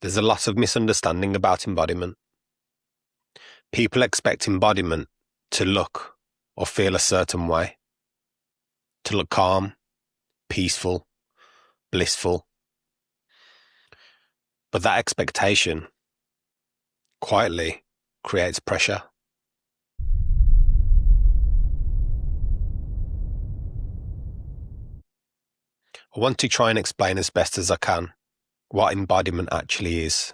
There's a lot of misunderstanding about embodiment. People expect embodiment to look or feel a certain way, to look calm, peaceful, blissful. But that expectation quietly creates pressure. I want to try and explain as best as I can what embodiment actually is,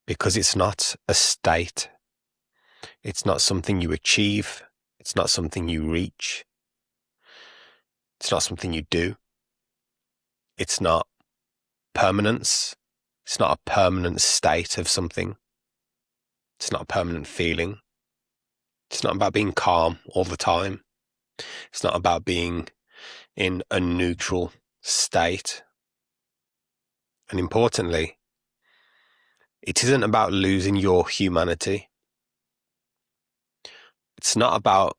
because it's not a state. It's not something you achieve. It's not something you reach. It's not something you do. It's not permanence. It's not a permanent state of something. It's not a permanent feeling. It's not about being calm all the time. It's not about being in a neutral state. And importantly, it isn't about losing your humanity. It's not about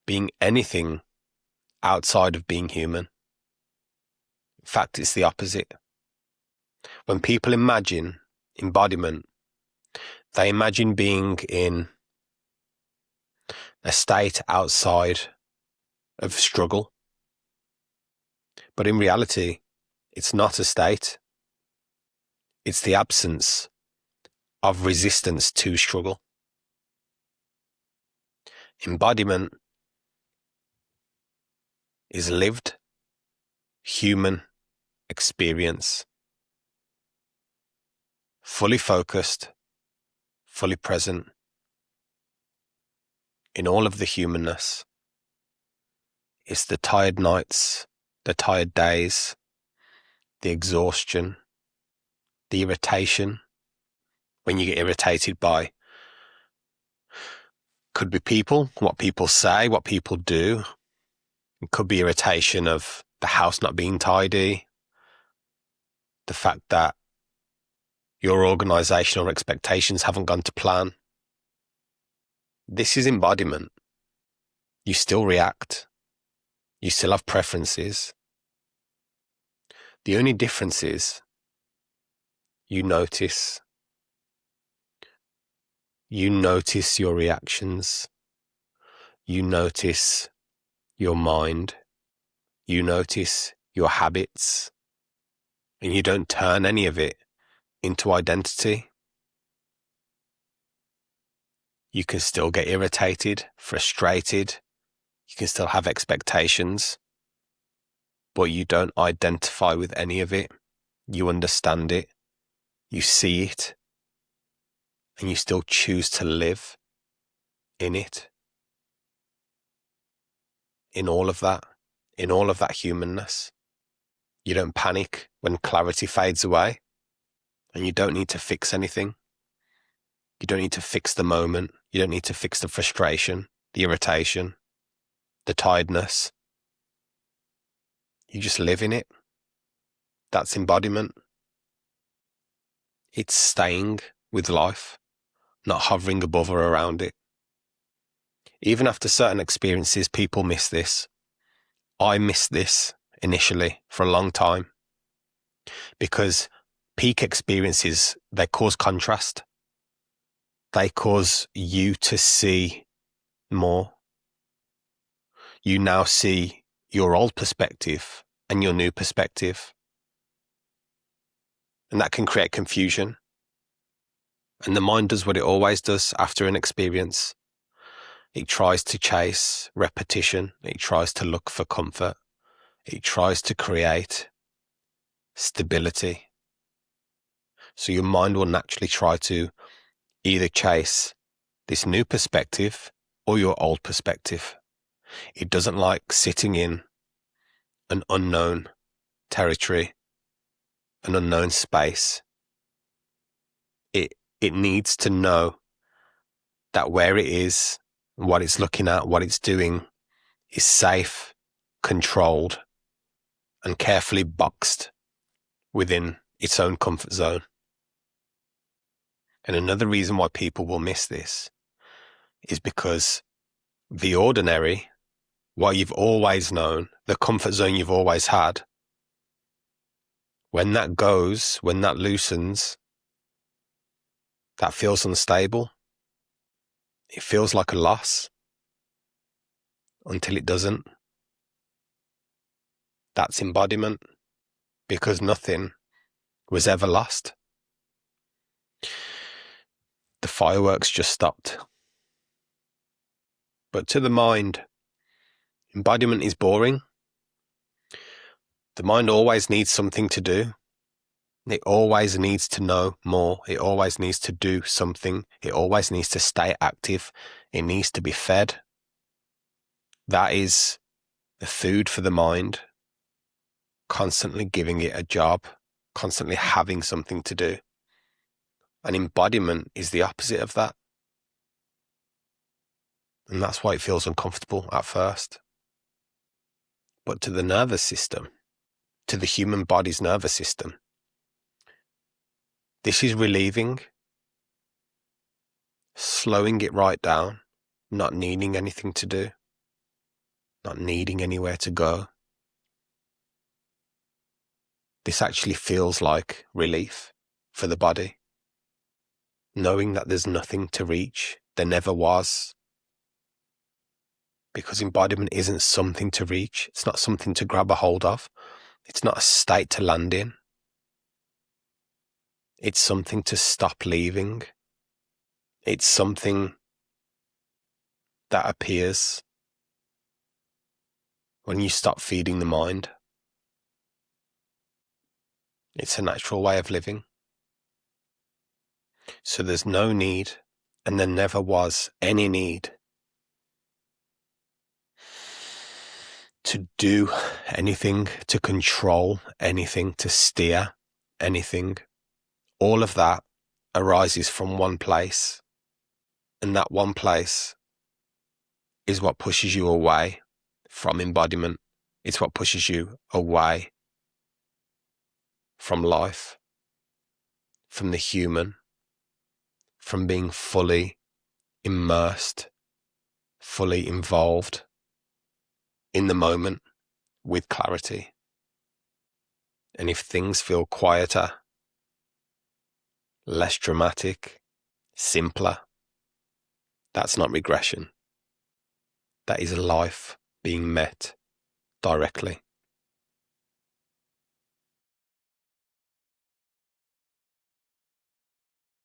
being anything outside of being human. In fact, it's the opposite. When people imagine embodiment, they imagine being in a state outside of struggle. But in reality, it's not a state. It's the absence of resistance to struggle. Embodiment is lived human experience, fully focused, fully present in all of the humanness. It's the tired nights, the tired days, the exhaustion, the irritation. When you get irritated by, could be people, what people say, what people do. It could be irritation of the house not being tidy, the fact that your organizational expectations haven't gone to plan. This is embodiment. You still react. You still have preferences. The only difference is you notice. You notice your reactions. You notice your mind. You notice your habits. And you don't turn any of it into identity. You can still get irritated, frustrated. You can still have expectations. But you don't identify with any of it. You understand it. You see it. And you still choose to live in it. In all of that humanness. You don't panic when clarity fades away. And you don't need to fix anything. You don't need to fix the moment. You don't need to fix the frustration, the irritation, the tiredness. You just live in it. That's embodiment. It's staying with life, not hovering above or around it. Even after certain experiences, people miss this. I missed this initially for a long time because peak experiences, they cause contrast. They cause you to see more. You now see your old perspective and your new perspective. And that can create confusion. And the mind does what it always does after an experience. It tries to chase repetition. It tries to look for comfort. It tries to create stability. So your mind will naturally try to either chase this new perspective or your old perspective. It doesn't like sitting in an unknown territory, an unknown space. It needs to know that where it is, what it's looking at, what it's doing is safe, controlled, and carefully boxed within its own comfort zone. And another reason why people will miss this is because the ordinary, what you've always known, the comfort zone you've always had, When that goes, when that loosens, that feels unstable. It feels like a loss until it doesn't. That's embodiment, because nothing was ever lost. The fireworks just stopped. But to the mind, embodiment is boring. The mind always needs something to do. It always needs to know more. It always needs to do something. It always needs to stay active. It needs to be fed. That is the food for the mind, constantly giving it a job, constantly having something to do. And embodiment is the opposite of that. And that's why it feels uncomfortable at first. But to the nervous system, to the human body's nervous system, this is relieving, slowing it right down, not needing anything to do, not needing anywhere to go. This actually feels like relief for the body, knowing that there's nothing to reach, there never was. Because embodiment isn't something to reach, it's not something to grab a hold of, it's not a state to land in. It's something to stop leaving. It's something that appears when you stop feeding the mind. It's a natural way of living. So there's no need, and there never was any need, to do anything, to control anything, to steer anything. All of that arises from one place, and that one place is what pushes you away from embodiment. It's what pushes you away from life, from the human, from being fully immersed, fully involved in the moment with clarity. And if things feel quieter, less dramatic, simpler, that's not regression. That is life being met directly.